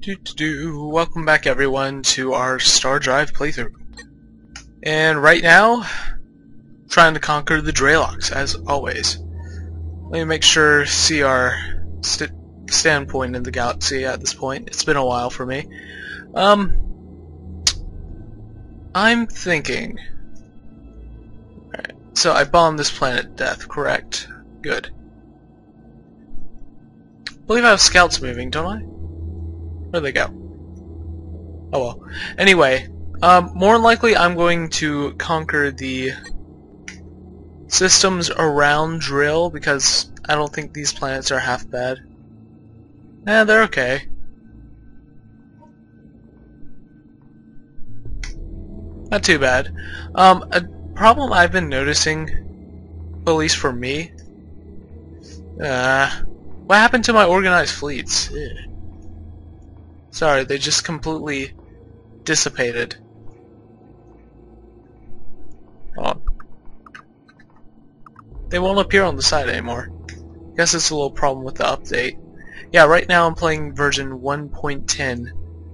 Welcome back everyone to our StarDrive playthrough. And right now, trying to conquer the Draylocks as always. Let me make sure see our standpoint in the galaxy at this point. It's been a while for me. I'm thinking. Alright, so I bombed this planet death, correct? Good. I believe I have scouts moving, don't I? Where'd they go? Oh well. Anyway, more than likely I'm going to conquer the systems around Drill because I don't think these planets are half bad. They're okay. Not too bad. A problem I've been noticing, at least for me, what happened to my organized fleets? Sorry, they just completely dissipated. Oh. They won't appear on the side anymore. Guess it's a little problem with the update. Yeah, right now I'm playing version 1.10,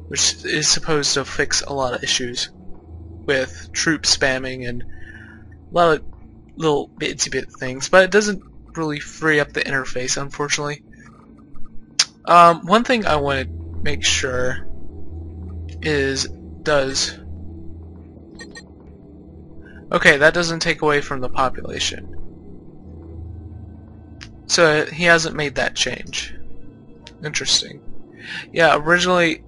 which is supposed to fix a lot of issues with troop spamming and a lot of little itsy bit things, but it doesn't really free up the interface, unfortunately. One thing I want to make sure is okay, that doesn't take away from the population. So he hasn't made that change. Interesting. Yeah, originally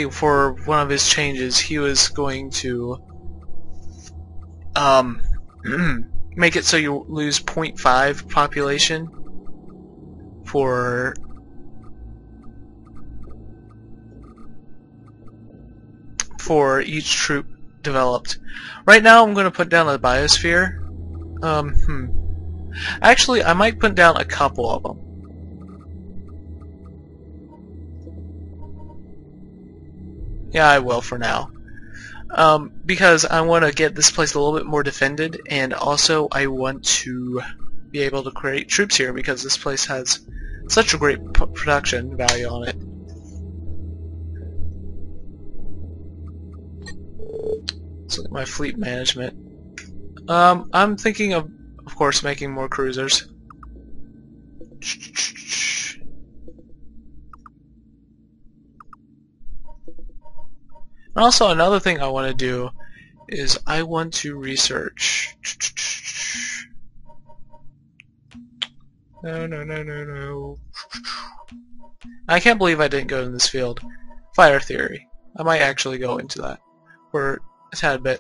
for one of his changes he was going to make it so you lose 0.5 population for each troop developed. Right now I'm going to put down a biosphere. Actually, I might put down a couple of them. Yeah, I will for now. Because I want to get this place a little bit more defended, and also I want to be able to create troops here because this place has such a great production value on it. Let's look at my fleet management. I'm thinking of course, making more cruisers. And also, another thing I want to do is I want to research. No. I can't believe I didn't go in this field. Fire theory. I might actually go into that for a tad bit.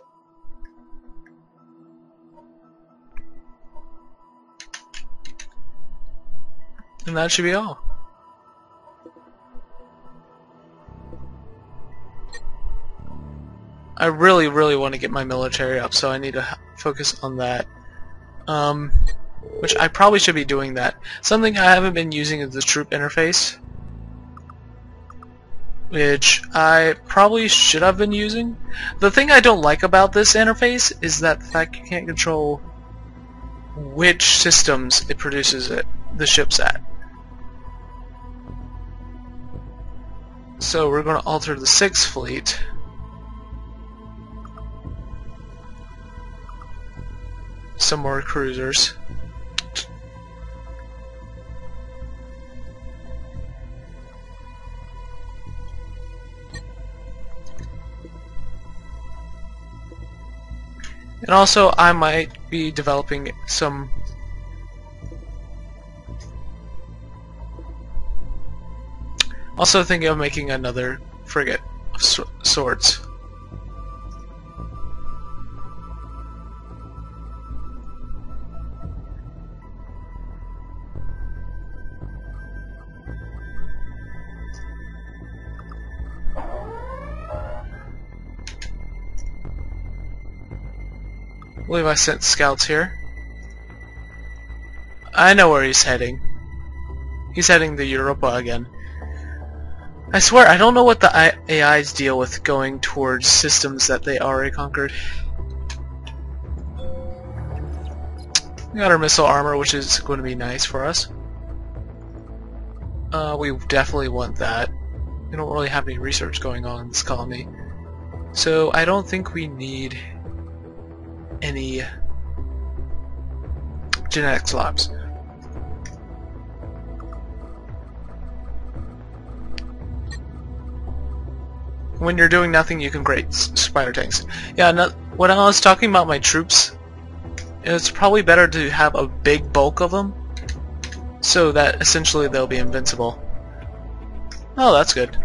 And that should be all. I really want to get my military up, so I need to focus on that. Which I probably should be doing that. Something I haven't been using is the troop interface, which I probably should have been using. The thing I don't like about this interface is that the fact you can't control which systems it produces the ships at. So we're going to alter the 6th fleet. Some more cruisers. And also I might be developing some also thinking of making another frigate of sorts. I believe I sent scouts here. I know where he's heading. He's heading to Europa again. I swear, I don't know what the AIs deal with going towards systems that they already conquered. We got our missile armor, which is going to be nice for us. We definitely want that. We don't really have any research going on in this colony. So I don't think we need any genetics labs. When you're doing nothing, you can create spider tanks. Yeah, when I was talking about my troops, it's probably better to have a big bulk of them, so that essentially they'll be invincible. Oh, that's good.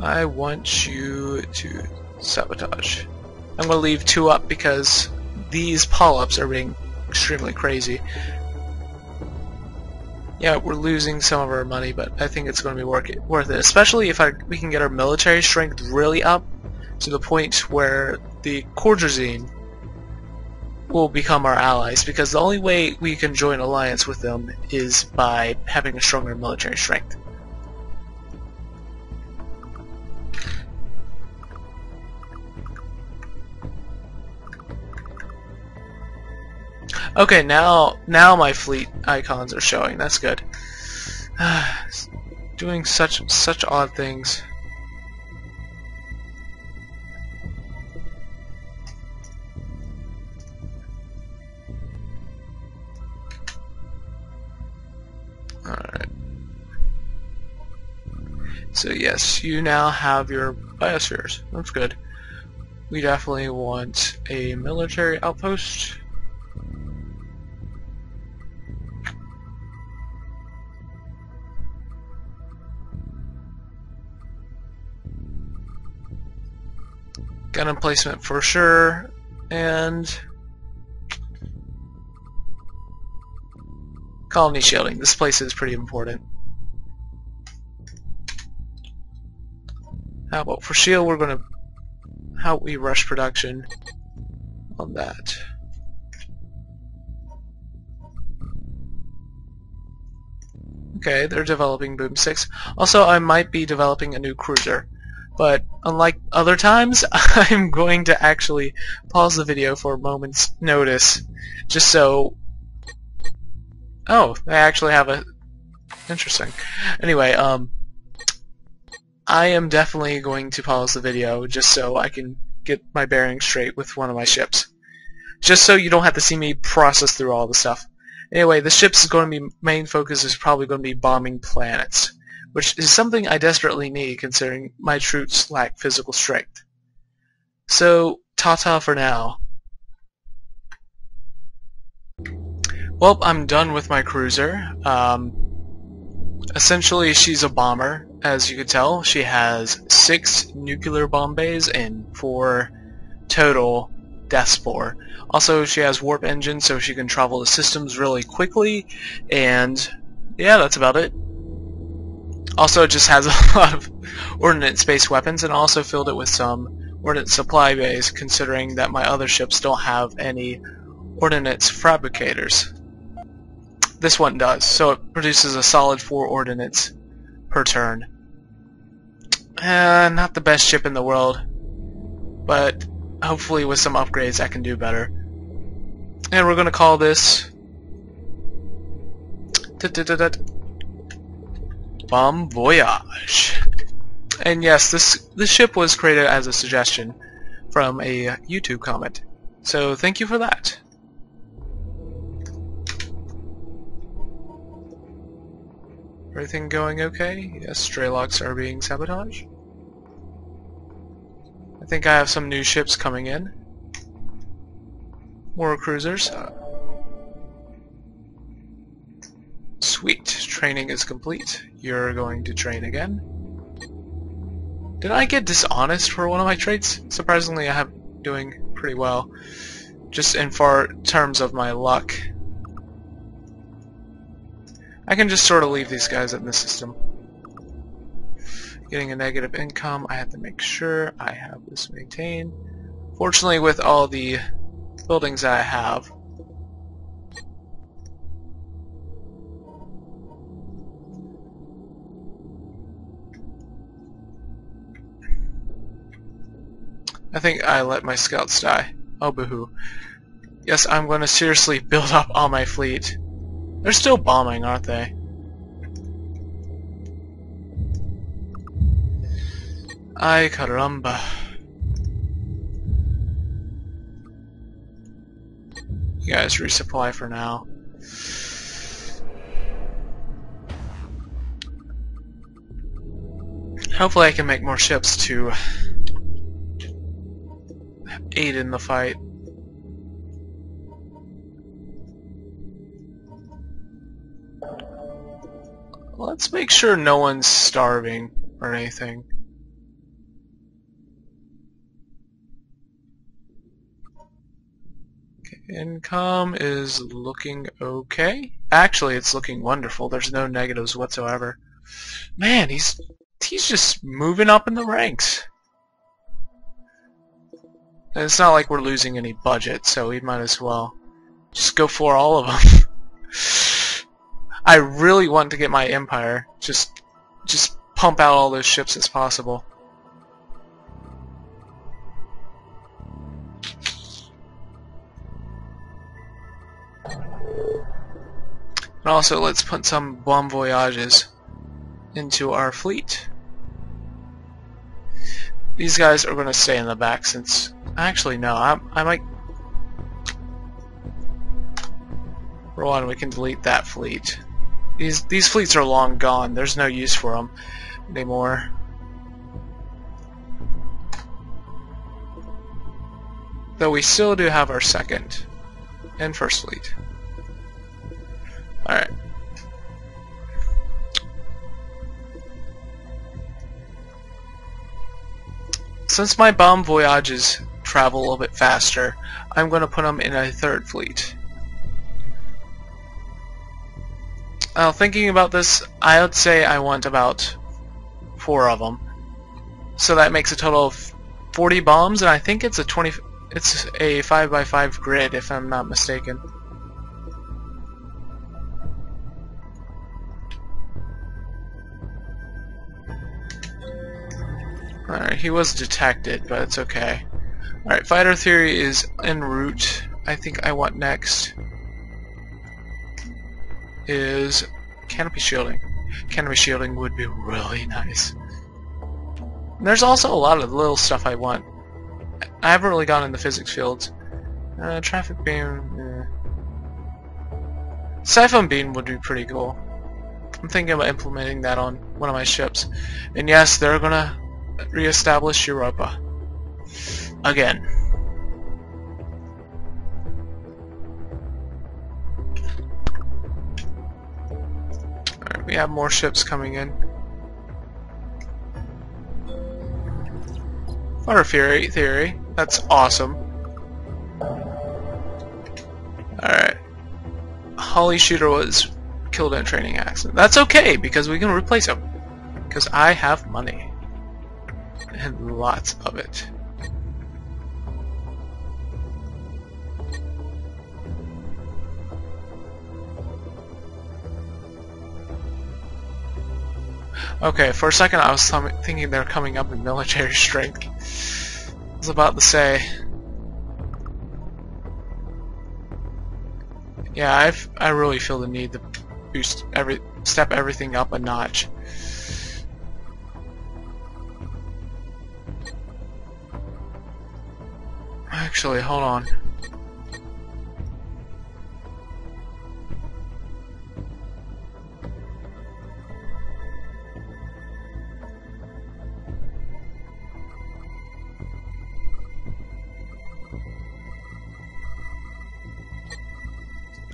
I want you to sabotage. I'm going to leave 2 up because these polyps are being extremely crazy. Yeah, we're losing some of our money, but I think it's going to be worth it. Especially if we can get our military strength really up to the point where the Cordrazine will become our allies, because the only way we can join alliance with them is by having a stronger military strength. Okay, now my fleet icons are showing. That's good. Doing such odd things. Alright. So yes, you now have your biospheres. That's good. We definitely want a military outpost. Gun emplacement for sure, and colony shielding. This place is pretty important. How about for shield? We're gonna how we rush production on that. Okay, they're developing boomsticks. Also, I might be developing a new cruiser. But unlike other times, I'm going to actually pause the video for a moment's notice, just so... Oh, they actually have a... Interesting. Anyway, I am definitely going to pause the video just so I can get my bearings straight with one of my ships. Just so you don't have to see me process through all the stuff. Anyway, the ship's main focus is probably going to be bombing planets, which is something I desperately need considering my troops lack physical strength. So, ta-ta for now. Well, I'm done with my cruiser. Essentially, she's a bomber, as you can tell. She has 6 nuclear bomb bays and 4 total death spore. Also, she has warp engine, so she can travel the systems really quickly, and yeah, that's about it. Also, it just has a lot of ordnance-based weapons, and also filled it with some ordnance supply bays, considering that my other ships don't have any ordnance fabricators. This one does, so it produces a solid 4 ordnance per turn. Not the best ship in the world, but hopefully with some upgrades I can do better. And we're going to call this... Bon Voyage. And yes, this ship was created as a suggestion from a YouTube comment. So thank you for that. Everything going okay? Yes, Straylocks are being sabotaged. I think I have some new ships coming in. More cruisers. Sweet. Training is complete. You're going to train again. Did I get dishonest for one of my traits? Surprisingly, I have doing pretty well. Just in terms of my luck. I can just sort of leave these guys in the system. Getting a negative income, I have to make sure I have this maintained. Fortunately, with all the buildings I have, I think I let my scouts die. Oh, boo-hoo. Yes, I'm going to seriously build up on my fleet. They're still bombing, aren't they? Ay caramba. You guys resupply for now. Hopefully I can make more ships to aid in the fight. Let's make sure no one's starving or anything. Income is looking okay. Actually, it's looking wonderful. There's no negatives whatsoever. Man, he's just moving up in the ranks. And it's not like we're losing any budget, so we might as well just go for all of them. I really want to get my empire. Just pump out all those ships as possible. And also, let's put some bon voyages into our fleet. These guys are going to stay in the back since... Actually, no, I might... For one, we can delete that fleet. These fleets are long gone. There's no use for them anymore. Though we still do have our second and first fleet. Alright. Since my bomb voyages travel a little bit faster, I'm going to put them in a third fleet. Now, thinking about this, I would say I want about 4 of them. So that makes a total of 40 bombs, and I think it's a 5x5 grid, if I'm not mistaken. Alright, he was detected, but it's okay. Alright, fighter theory is en route. I think I want next is canopy shielding. Canopy shielding would be really nice. And there's also a lot of little stuff I want. I haven't really gone in the physics fields. Traffic beam. Siphon beam would be pretty cool. I'm thinking about implementing that on one of my ships. And yes, they're gonna re-establish Europa again. Alright, we have more ships coming in. Fire theory, that's awesome. Alright. Holly Shooter was killed in a training accident. That's okay, because we can replace him. Because I have money. And lots of it. Okay, for a second I was thinking they're coming up in military strength. I was about to say... Yeah, I really feel the need to boost step everything up a notch. Actually, hold on.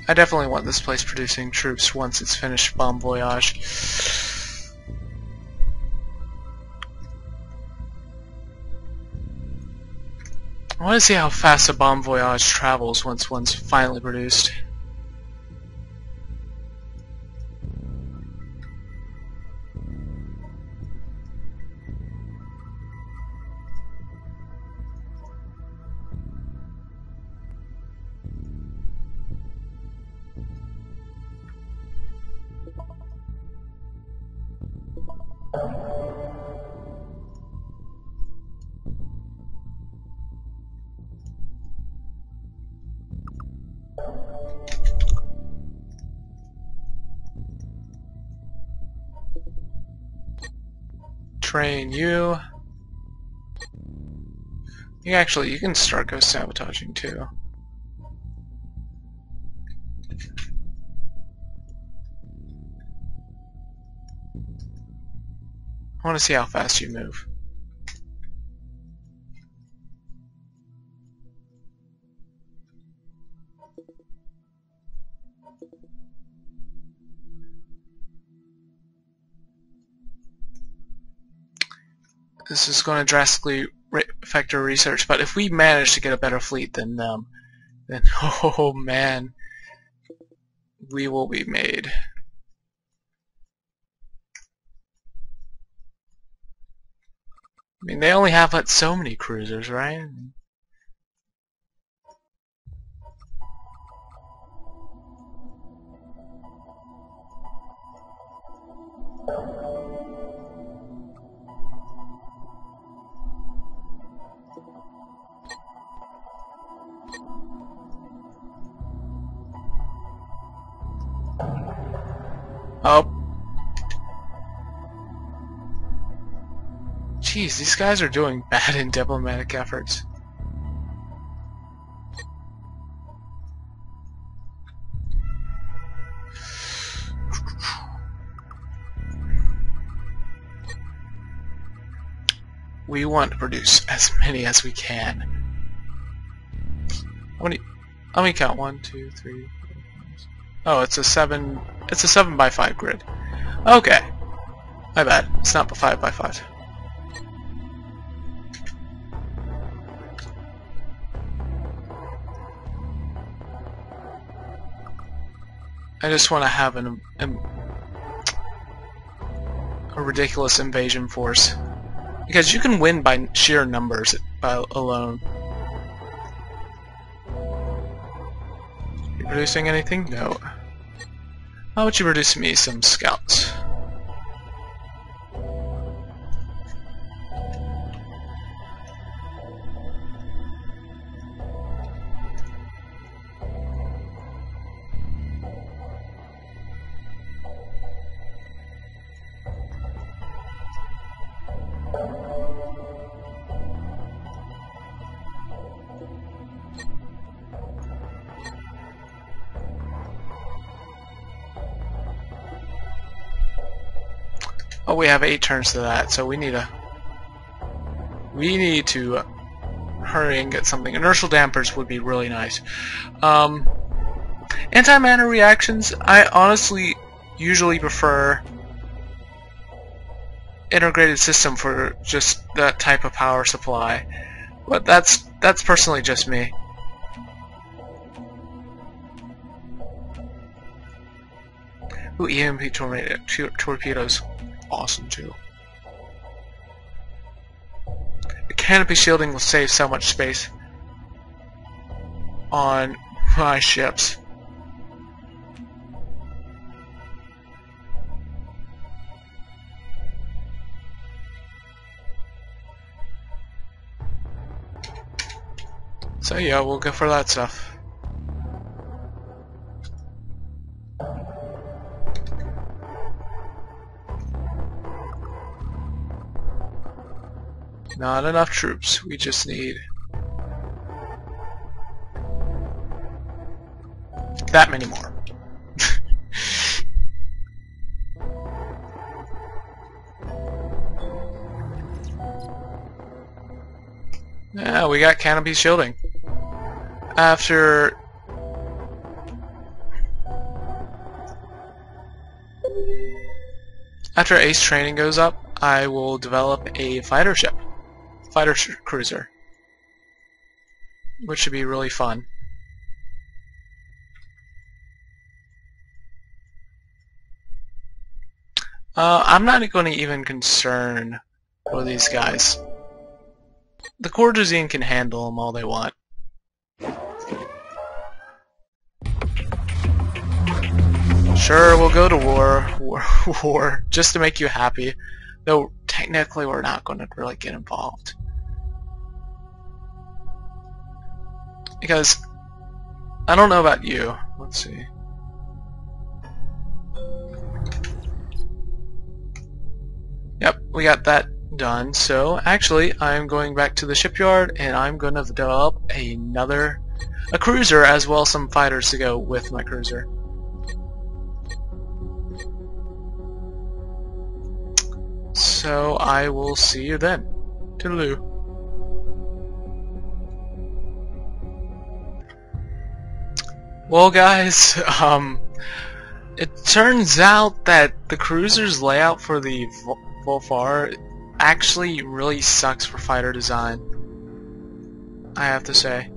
I definitely want this place producing troops once it's finished Bon Voyage. I want to see how fast a Bon Voyage travels once one's finally produced. train you. You can start ghost sabotaging too. I want to see how fast you move. This is going to drastically affect our research, but if we manage to get a better fleet than them, then oh man, we will be made. I mean, they only have like so many cruisers, right? Oh. Jeez, these guys are doing bad in diplomatic efforts. We want to produce as many as we can. Let me count. 1, 2, 3, 4, 5. Oh, it's a 7. It's a 7x5 grid. Okay, my bad. It's not 5x5. I just want to have a ridiculous invasion force, because you can win by sheer numbers alone. You producing anything? No. How about you produce me some scouts? Oh, we have 8 turns to that, so we need to hurry and get something. Inertial dampers would be really nice. Anti-mana reactions, I honestly usually prefer integrated system for just that type of power supply, but that's personally just me. Ooh, EMP torpedoes. Awesome too. The canopy shielding will save so much space on my ships. So yeah, we'll go for that stuff. Not enough troops. We just need that many more. Yeah, we got canopy shielding. After ace training goes up, I will develop a fighter cruiser, which should be really fun. I'm not going to even concern with these guys. The Courtesan can handle them all they want. Sure, we'll go to war, just to make you happy. Though technically, we're not going to really get involved. Because, I don't know about you. Let's see. Yep, we got that done. So actually, I'm going back to the shipyard, and I'm going to develop a cruiser as well as some fighters to go with my cruiser. So I will see you then. Toodaloo. Well, guys, it turns out that the cruiser's layout for the Volfar actually really sucks for fighter design, I have to say.